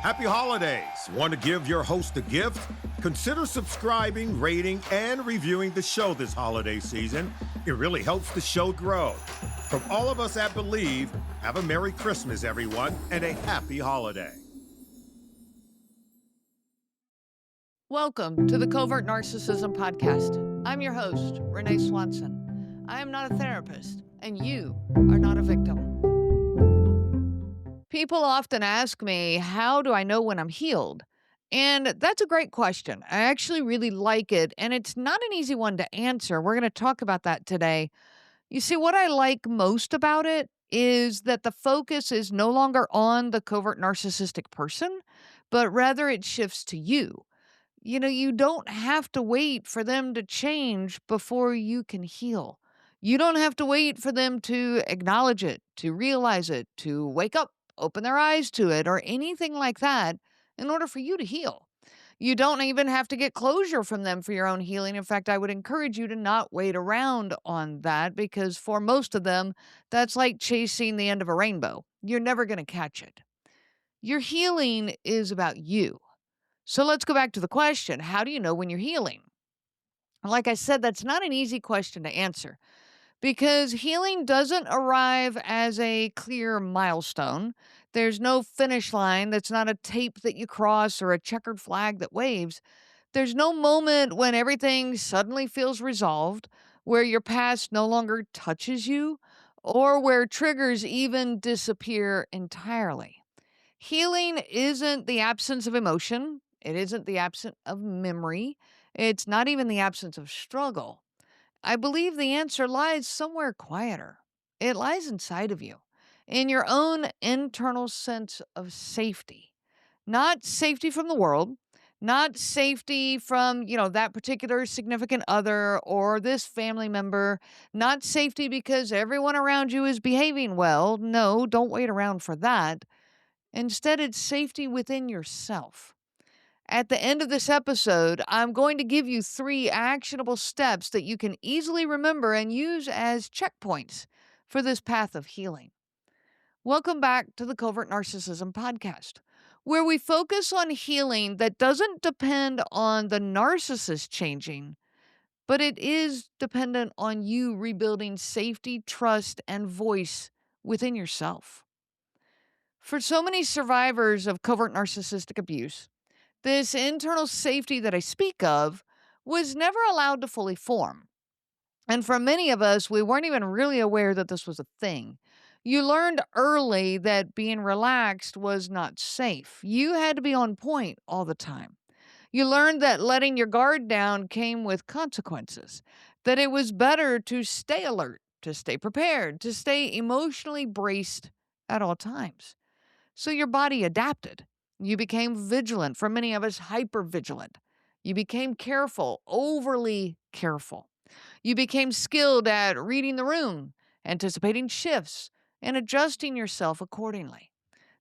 Happy holidays. Want to give your host a gift? Consider subscribing, rating, and reviewing the show this holiday season. It really helps the show grow. From all of us at Believe, have a Merry Christmas, everyone, and a happy holiday. Welcome to the Covert Narcissism podcast. I'm your host, Renee Swanson. I am not a therapist, and you are not a victim. People often ask me, how do I know when I'm healed? And that's a great question. I actually really like it, and it's not an easy one to answer. We're going to talk about that today. You see, what I like most about it is that the focus is no longer on the covert narcissistic person, but rather it shifts to you. You don't have to wait for them to change before you can heal. You don't have to wait for them to acknowledge it, to realize it, to wake up, open their eyes to it, or anything like that in order for you to heal. You don't even have to get closure from them for your own healing. In fact, I would encourage you to not wait around on that because for most of them, that's like chasing the end of a rainbow. You're never going to catch it. Your healing is about you. So let's go back to the question. How do you know when you're healing? Like I said, that's not an easy question to answer because healing doesn't arrive as a clear milestone. There's no finish line that's not a tape that you cross or a checkered flag that waves. There's no moment when everything suddenly feels resolved, where your past no longer touches you, or where triggers even disappear entirely. Healing isn't the absence of emotion. It isn't the absence of memory. It's not even the absence of struggle. I believe the answer lies somewhere quieter. It lies inside of you, in your own internal sense of safety. Not safety from the world, not safety from, that particular significant other or this family member, not safety because everyone around you is behaving well. No, don't wait around for that. Instead, it's safety within yourself. At the end of this episode, I'm going to give you 3 actionable steps that you can easily remember and use as checkpoints for this path of healing. Welcome back to the Covert Narcissism podcast, where we focus on healing that doesn't depend on the narcissist changing, but it is dependent on you rebuilding safety, trust, and voice within yourself. For so many survivors of covert narcissistic abuse, this internal safety that I speak of was never allowed to fully form. And for many of us, we weren't even really aware that this was a thing. You learned early that being relaxed was not safe. You had to be on point all the time. You learned that letting your guard down came with consequences, that it was better to stay alert, to stay prepared, to stay emotionally braced at all times. So your body adapted. You became vigilant. For many of us, hyper-vigilant. You became careful, overly careful. You became skilled at reading the room, anticipating shifts, and adjusting yourself accordingly.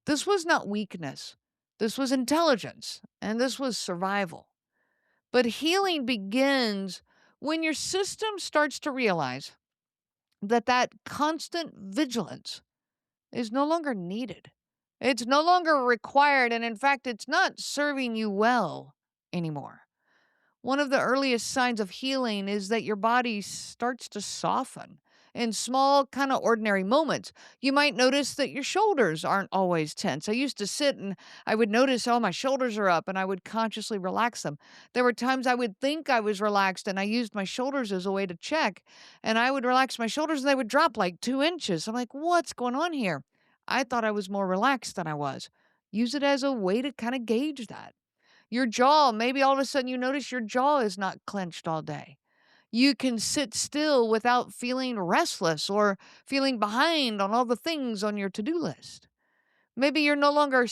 This was not weakness. This was intelligence, and this was survival. But healing begins when your system starts to realize that constant vigilance is no longer needed. It's no longer required, and in fact, it's not serving you well anymore. One of the earliest signs of healing is that your body starts to soften in small, kind of ordinary moments. You might notice that your shoulders aren't always tense. I used to sit and I would notice, oh, my shoulders are up, and I would consciously relax them. There were times I would think I was relaxed, and I used my shoulders as a way to check, and I would relax my shoulders, and they would drop like 2 inches. I'm like, what's going on here? I thought I was more relaxed than I was. Use it as a way to kind of gauge that. Your jaw, maybe all of a sudden you notice your jaw is not clenched all day. You can sit still without feeling restless or feeling behind on all the things on your to-do list. Maybe you're no longer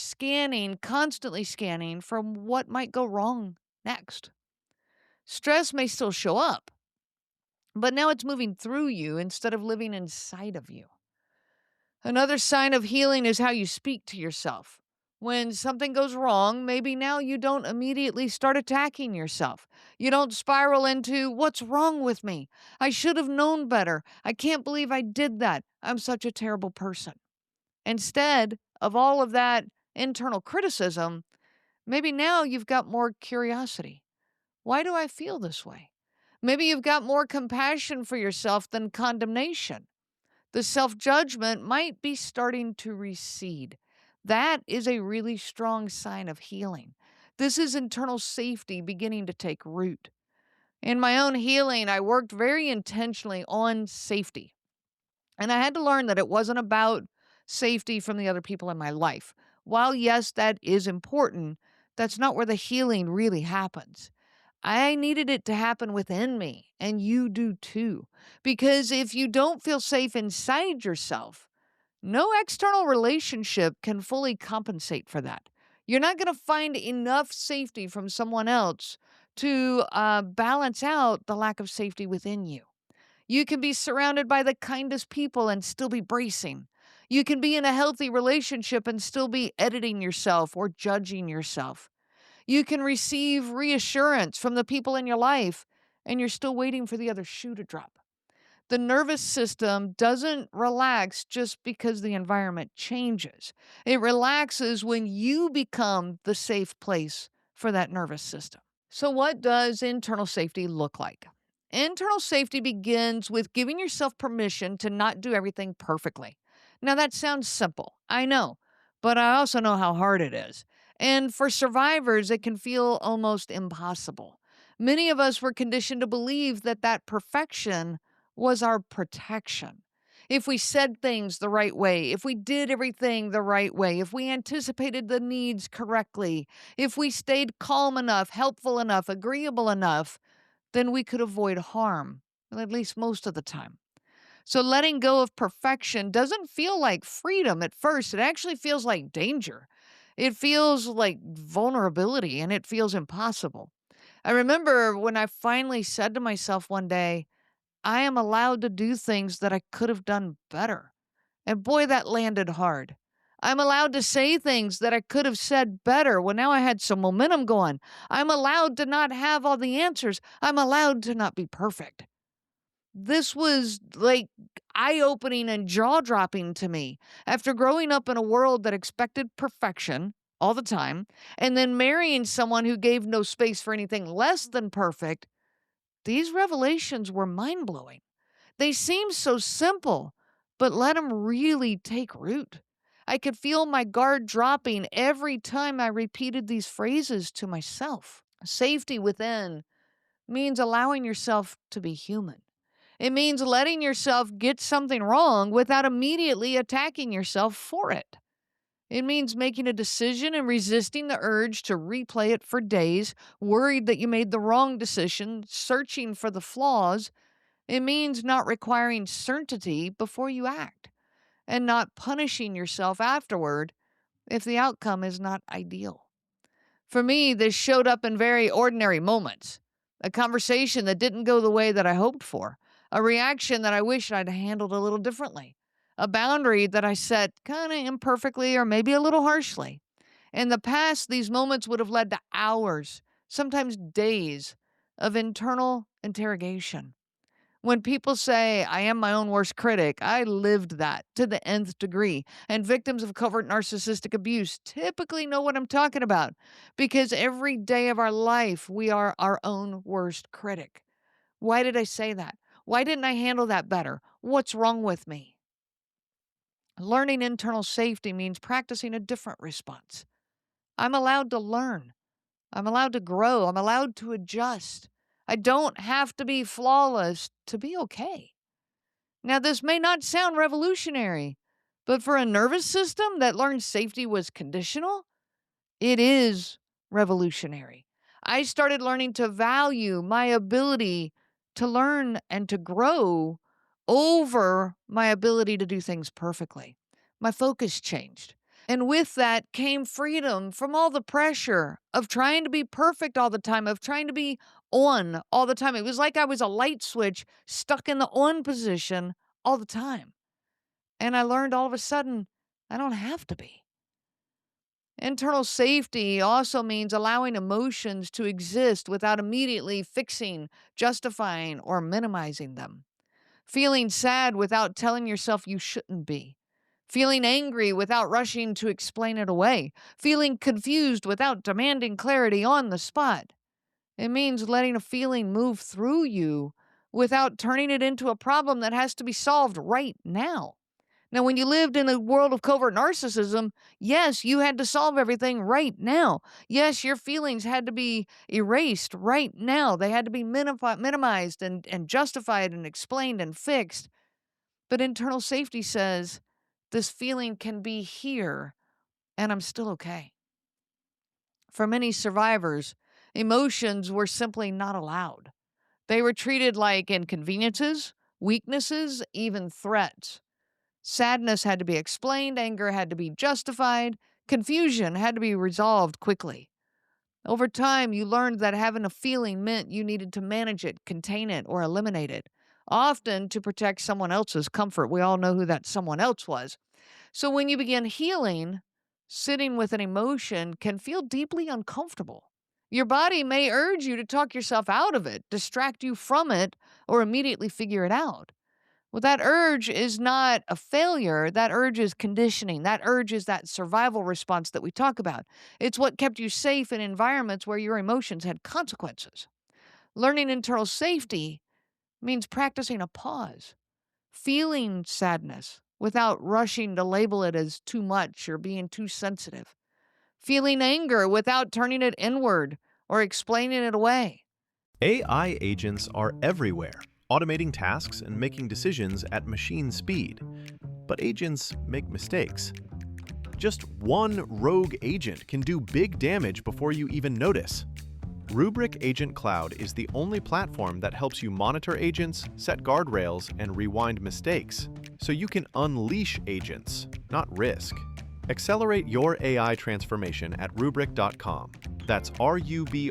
constantly scanning from what might go wrong next. Stress may still show up, but now it's moving through you instead of living inside of you. Another sign of healing is how you speak to yourself. When something goes wrong, maybe now you don't immediately start attacking yourself. You don't spiral into, what's wrong with me? I should have known better. I can't believe I did that. I'm such a terrible person. Instead of all of that, internal criticism, maybe now you've got more curiosity. Why do I feel this way? Maybe you've got more compassion for yourself than condemnation. The self judgment might be starting to recede. That is a really strong sign of healing. This is internal safety beginning to take root. In my own healing, I worked very intentionally on safety. And I had to learn that it wasn't about safety from the other people in my life. While, yes, that is important, that's not where the healing really happens. I needed it to happen within me, and you do too. Because if you don't feel safe inside yourself, no external relationship can fully compensate for that. You're not going to find enough safety from someone else to balance out the lack of safety within you. You can be surrounded by the kindest people and still be bracing. You can be in a healthy relationship and still be editing yourself or judging yourself. You can receive reassurance from the people in your life and you're still waiting for the other shoe to drop. The nervous system doesn't relax just because the environment changes. It relaxes when you become the safe place for that nervous system. So, what does internal safety look like? Internal safety begins with giving yourself permission to not do everything perfectly. Now, that sounds simple, I know, but I also know how hard it is. And for survivors, it can feel almost impossible. Many of us were conditioned to believe that perfection was our protection. If we said things the right way, if we did everything the right way, if we anticipated the needs correctly, if we stayed calm enough, helpful enough, agreeable enough, then we could avoid harm, at least most of the time. So letting go of perfection doesn't feel like freedom at first. It actually feels like danger. It feels like vulnerability and it feels impossible. I remember when I finally said to myself one day, I am allowed to do things that I could have done better. And boy, that landed hard. I'm allowed to say things that I could have said better. Well, now I had some momentum going. I'm allowed to not have all the answers. I'm allowed to not be perfect. This was like eye opening and jaw dropping to me after growing up in a world that expected perfection all the time and then marrying someone who gave no space for anything less than perfect. These revelations were mind blowing. They seem so simple, but let them really take root. I could feel my guard dropping every time I repeated these phrases to myself. Safety within means allowing yourself to be human. It means letting yourself get something wrong without immediately attacking yourself for it. It means making a decision and resisting the urge to replay it for days, worried that you made the wrong decision, searching for the flaws. It means not requiring certainty before you act and not punishing yourself afterward if the outcome is not ideal. For me, this showed up in very ordinary moments. A conversation that didn't go the way that I hoped for, a reaction that I wish I'd handled a little differently, a boundary that I set kind of imperfectly or maybe a little harshly. In the past, these moments would have led to hours, sometimes days, of internal interrogation. When people say, I am my own worst critic, I lived that to the nth degree. And victims of covert narcissistic abuse typically know what I'm talking about because every day of our life, we are our own worst critic. Why did I say that? Why didn't I handle that better? What's wrong with me? Learning internal safety means practicing a different response. I'm allowed to learn. I'm allowed to grow. I'm allowed to adjust. I don't have to be flawless to be okay. Now, this may not sound revolutionary, but for a nervous system that learned safety was conditional, it is revolutionary. I started learning to value my ability to learn and to grow over my ability to do things perfectly. My focus changed. And with that came freedom from all the pressure of trying to be perfect all the time, of trying to be on all the time. It was like I was a light switch stuck in the on position all the time. And I learned all of a sudden, I don't have to be. Internal safety also means allowing emotions to exist without immediately fixing, justifying, or minimizing them. Feeling sad without telling yourself you shouldn't be. feeling angry without rushing to explain it away, feeling confused without demanding clarity on the spot. It means letting a feeling move through you without turning it into a problem that has to be solved right now. Now, when you lived in a world of covert narcissism, yes, you had to solve everything right now. Yes, your feelings had to be erased right now. They had to be minimized and justified and explained and fixed. But internal safety says this feeling can be here and I'm still okay. For many survivors, emotions were simply not allowed. They were treated like inconveniences, weaknesses, even threats. Sadness had to be explained, anger had to be justified, confusion had to be resolved quickly. Over time, you learned that having a feeling meant you needed to manage it, contain it, or eliminate it, often to protect someone else's comfort. We all know who that someone else was. So when you begin healing, sitting with an emotion can feel deeply uncomfortable. Your body may urge you to talk yourself out of it, distract you from it, or immediately figure it out. Well, that urge is not a failure. That urge is conditioning. That urge is that survival response that we talk about. It's what kept you safe in environments where your emotions had consequences. Learning internal safety means practicing a pause, feeling sadness without rushing to label it as too much or being too sensitive, feeling anger without turning it inward or explaining it away. AI agents are everywhere, automating tasks and making decisions at machine speed. But agents make mistakes. Just one rogue agent can do big damage before you even notice. Rubrik Agent Cloud is the only platform that helps you monitor agents, set guardrails, and rewind mistakes, so you can unleash agents, not risk. Accelerate your AI transformation at Rubrik.com. That's RUBRIK.com.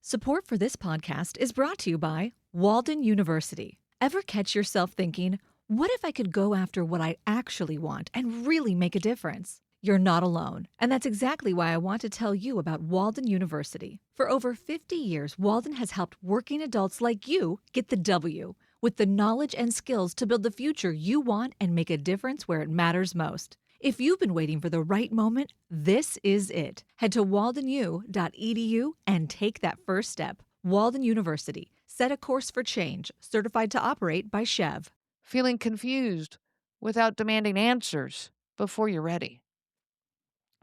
Support for this podcast is brought to you by Walden University. Ever catch yourself thinking, what if I could go after what I actually want and really make a difference? You're not alone, and that's exactly why I want to tell you about Walden University. For over 50 years, Walden has helped working adults like you get the W, with the knowledge and skills to build the future you want and make a difference where it matters most. If you've been waiting for the right moment, this is it. Head to waldenu.edu and take that first step. Walden University. Set a course for change. Certified to operate by Chev. Feeling confused without demanding answers before you're ready.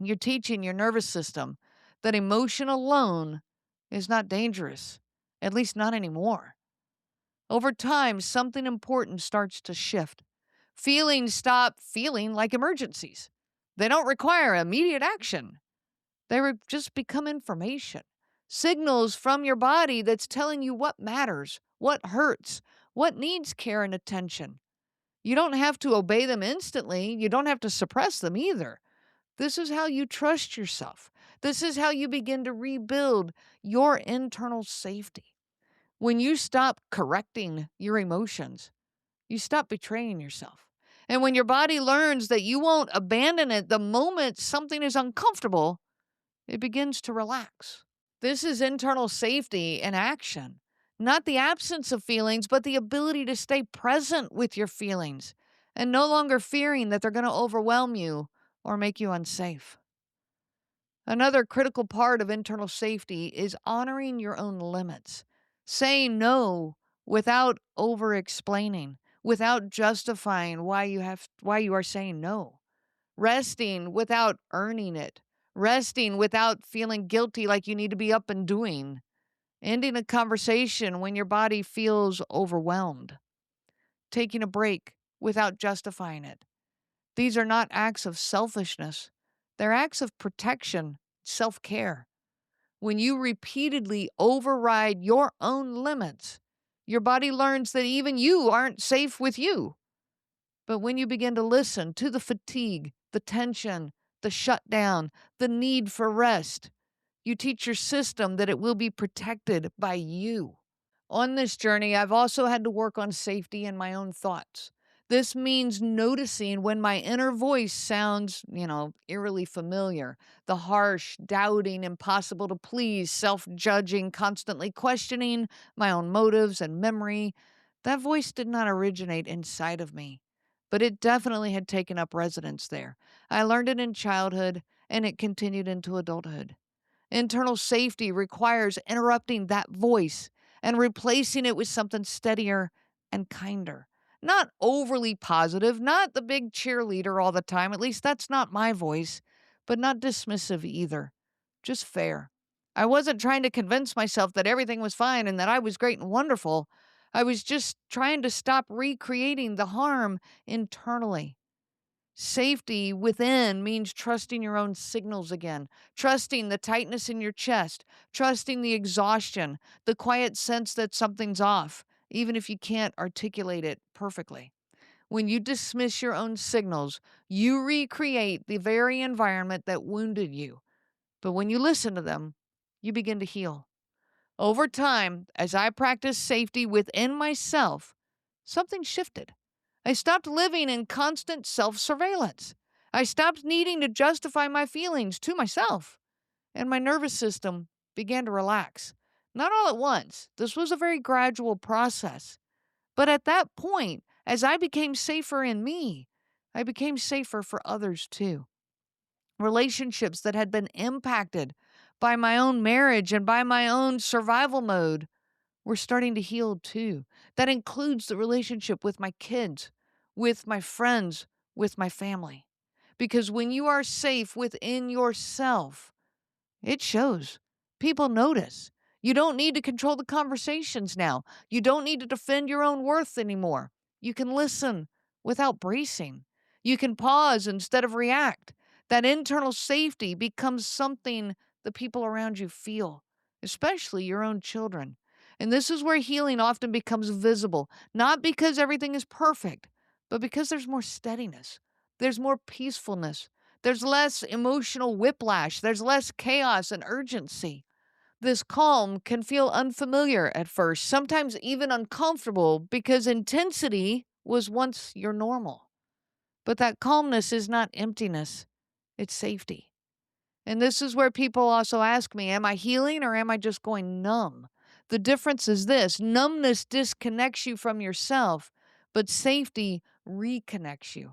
You're teaching your nervous system that emotion alone is not dangerous, at least not anymore. Over time, something important starts to shift. Feelings stop feeling like emergencies. They don't require immediate action. They just become information, signals from your body that's telling you what matters, what hurts, what needs care and attention. You don't have to obey them instantly. You don't have to suppress them either. This is how you trust yourself. This is how you begin to rebuild your internal safety. When you stop correcting your emotions, you stop betraying yourself. And when your body learns that you won't abandon it the moment something is uncomfortable, it begins to relax. This is internal safety in action. Not the absence of feelings, but the ability to stay present with your feelings and no longer fearing that they're going to overwhelm you or make you unsafe. Another critical part of internal safety is honoring your own limits. Saying no without over-explaining, without justifying why you are saying no. Resting without earning it. Resting without feeling guilty like you need to be up and doing. Ending a conversation when your body feels overwhelmed. Taking a break without justifying it. These are not acts of selfishness. They're acts of protection, self-care. When you repeatedly override your own limits, your body learns that even you aren't safe with you. But when you begin to listen to the fatigue, the tension, the shutdown, the need for rest, you teach your system that it will be protected by you. On this journey, I've also had to work on safety in my own thoughts. This means noticing when my inner voice sounds, eerily familiar. The harsh, doubting, impossible to please, self-judging, constantly questioning my own motives and memory. That voice did not originate inside of me. but it definitely had taken up residence there. I learned it in childhood, and it continued into adulthood. Internal safety requires interrupting that voice and replacing it with something steadier and kinder. Not overly positive, not the big cheerleader all the time. At least that's not my voice, but not dismissive either. Just fair. I wasn't trying to convince myself that everything was fine and that I was great and wonderful. I was just trying to stop recreating the harm internally. Safety within means trusting your own signals again, trusting the tightness in your chest, trusting the exhaustion, the quiet sense that something's off, even if you can't articulate it perfectly. When you dismiss your own signals, you recreate the very environment that wounded you. But when you listen to them, you begin to heal. Over time, as I practiced safety within myself, something shifted. I stopped living in constant self surveillance. I stopped needing to justify my feelings to myself, and my nervous system began to relax. Not all at once. This was a very gradual process. But at that point, as I became safer in me, I became safer for others too. Relationships that had been impacted by my own marriage and by my own survival mode were starting to heal too. That includes the relationship with my kids, with my friends, with my family. Because when you are safe within yourself, it shows. People notice. You don't need to control the conversations now. You don't need to defend your own worth anymore. You can listen without bracing. You can pause instead of react. That internal safety becomes something the people around you feel, especially your own children. And this is where healing often becomes visible, not because everything is perfect, but because there's more steadiness, there's more peacefulness, there's less emotional whiplash, there's less chaos and urgency. This calm can feel unfamiliar at first, sometimes even uncomfortable, because intensity was once your normal. But that calmness is not emptiness, it's safety. And this is where people also ask me, am I healing or am I just going numb? The difference is this: numbness disconnects you from yourself, but safety reconnects you.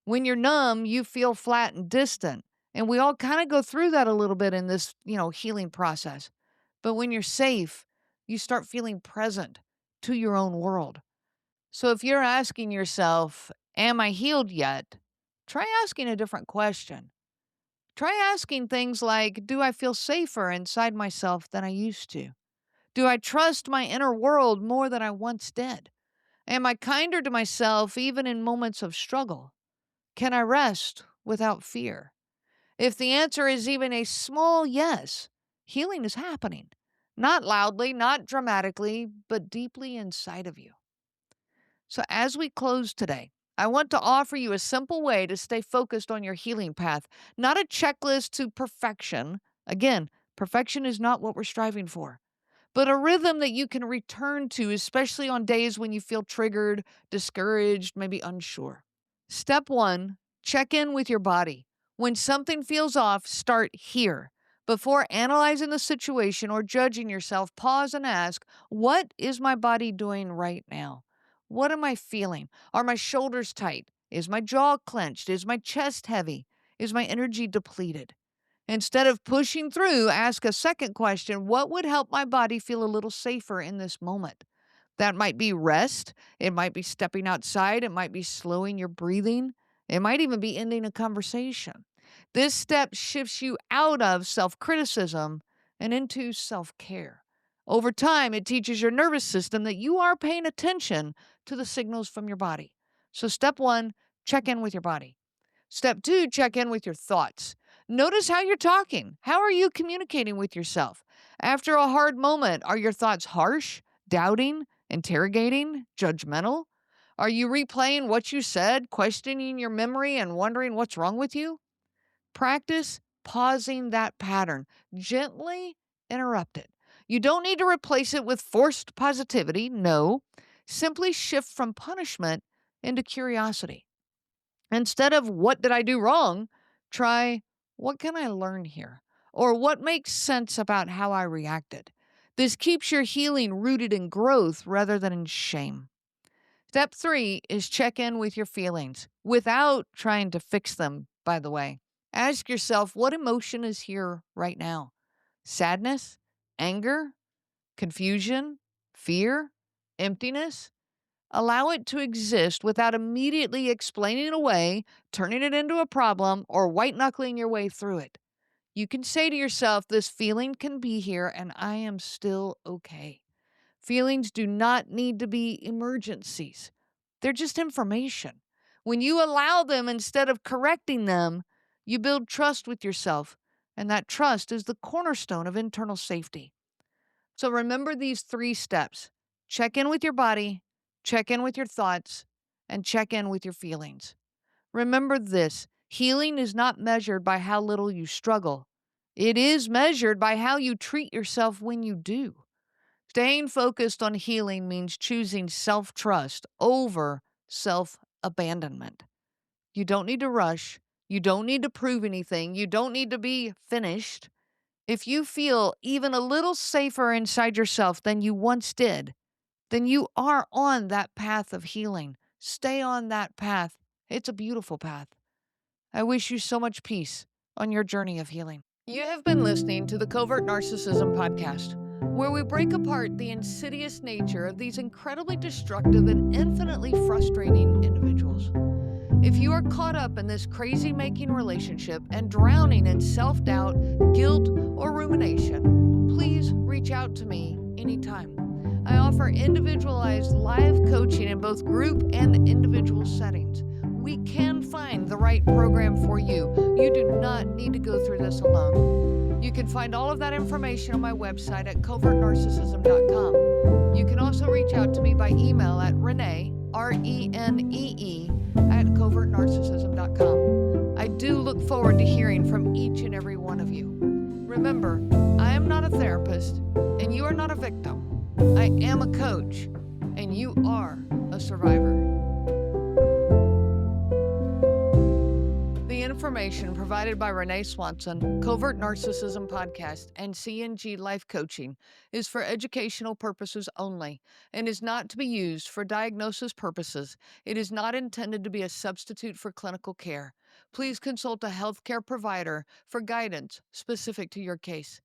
When you're numb, you feel flat and distant. And we all kind of go through that a little bit in this, healing process. But when you're safe, you start feeling present to your own world. So if you're asking yourself, am I healed yet? Try asking a different question. Try asking things like, do I feel safer inside myself than I used to? Do I trust my inner world more than I once did? Am I kinder to myself even in moments of struggle? Can I rest without fear? If the answer is even a small yes, healing is happening. Not loudly, not dramatically, but deeply inside of you. So as we close today, I want to offer you a simple way to stay focused on your healing path, not a checklist to perfection. Again, perfection is not what we're striving for, but a rhythm that you can return to, especially on days when you feel triggered, discouraged, maybe unsure. Step 1, check in with your body. When something feels off, start here. Before analyzing the situation or judging yourself, pause and ask, what is my body doing right now? What am I feeling? Are my shoulders tight? Is my jaw clenched? Is my chest heavy? Is my energy depleted? Instead of pushing through, ask a second question: what would help my body feel a little safer in this moment? That might be rest. It might be stepping outside. It might be slowing your breathing. It might even be ending a conversation. This step shifts you out of self-criticism and into self-care. Over time, it teaches your nervous system that you are paying attention to the signals from your body. So step 1, check in with your body. Step 2, check in with your thoughts. Notice how you're talking. How are you communicating with yourself? After a hard moment, are your thoughts harsh, doubting, interrogating, judgmental? Are you replaying what you said, questioning your memory, and wondering what's wrong with you? Practice pausing that pattern. Gently interrupt it. You don't need to replace it with forced positivity. No. Simply shift from punishment into curiosity. Instead of what did I do wrong, try what can I learn here? Or what makes sense about how I reacted? This keeps your healing rooted in growth rather than in shame. Step 3 is check in with your feelings without trying to fix them, by the way. Ask yourself what emotion is here right now. Sadness, anger, confusion, fear, emptiness. Allow it to exist without immediately explaining it away, turning it into a problem, or white knuckling your way through it. You can say to yourself, this feeling can be here and I am still okay. Feelings do not need to be emergencies. They're just information. When you allow them instead of correcting them, you build trust with yourself, and that trust is the cornerstone of internal safety. So remember these 3 steps. Check in with your body, check in with your thoughts, and check in with your feelings. Remember this, healing is not measured by how little you struggle. It is measured by how you treat yourself when you do. Staying focused on healing means choosing self-trust over self-abandonment. You don't need to rush. You don't need to prove anything. You don't need to be finished. If you feel even a little safer inside yourself than you once did, then you are on that path of healing. Stay on that path. It's a beautiful path. I wish you so much peace on your journey of healing. You have been listening to the Covert Narcissism podcast, where we break apart the insidious nature of these incredibly destructive and infinitely frustrating individuals. If you are caught up in this crazy-making relationship and drowning in self-doubt, guilt, or rumination, please reach out to me anytime. I offer individualized live coaching in both group and individual settings. We can find the right program for you. You do not need to go through this alone. You can find all of that information on my website at covertnarcissism.com. You can also reach out to me by email at Renee, RENEE, at covertnarcissism.com. I do look forward to hearing from each and every one of you. Remember, I am not a therapist, and you are not a victim. I am a coach, and you are a survivor. The information provided by Renee Swanson, Covert Narcissism Podcast, and CNG Life Coaching is for educational purposes only and is not to be used for diagnosis purposes. It is not intended to be a substitute for clinical care. Please consult a healthcare provider for guidance specific to your case.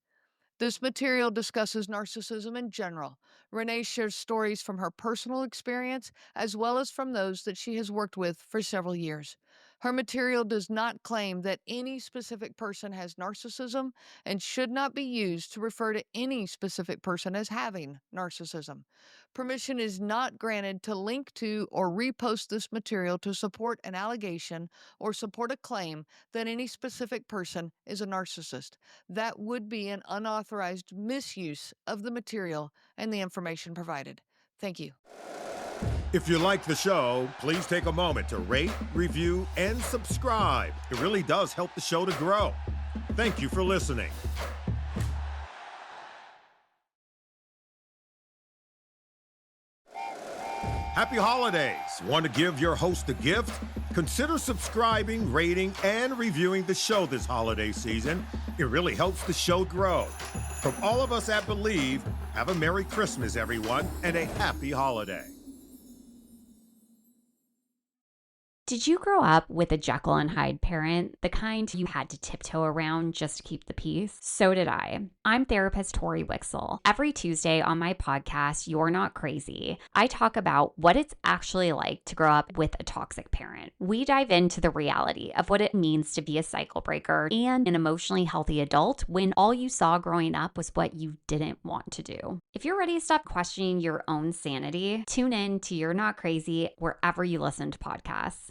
This material discusses narcissism in general. Renee shares stories from her personal experience as well as from those that she has worked with for several years. Her material does not claim that any specific person has narcissism and should not be used to refer to any specific person as having narcissism. Permission is not granted to link to or repost this material to support an allegation or support a claim that any specific person is a narcissist. That would be an unauthorized misuse of the material and the information provided. Thank you. If you like the show, please take a moment to rate, review, and subscribe. It really does help the show to grow. Thank you for listening. Happy holidays! Want to give your host a gift? Consider subscribing, rating, and reviewing the show this holiday season. It really helps the show grow. From all of us at Believe, have a Merry Christmas, everyone, and a happy holiday. Did you grow up with a Jekyll and Hyde parent, the kind you had to tiptoe around just to keep the peace? So did I. I'm therapist Tori Wixel. Every Tuesday on my podcast, You're Not Crazy, I talk about what it's actually like to grow up with a toxic parent. We dive into the reality of what it means to be a cycle breaker and an emotionally healthy adult when all you saw growing up was what you didn't want to do. If you're ready to stop questioning your own sanity, tune in to You're Not Crazy wherever you listen to podcasts.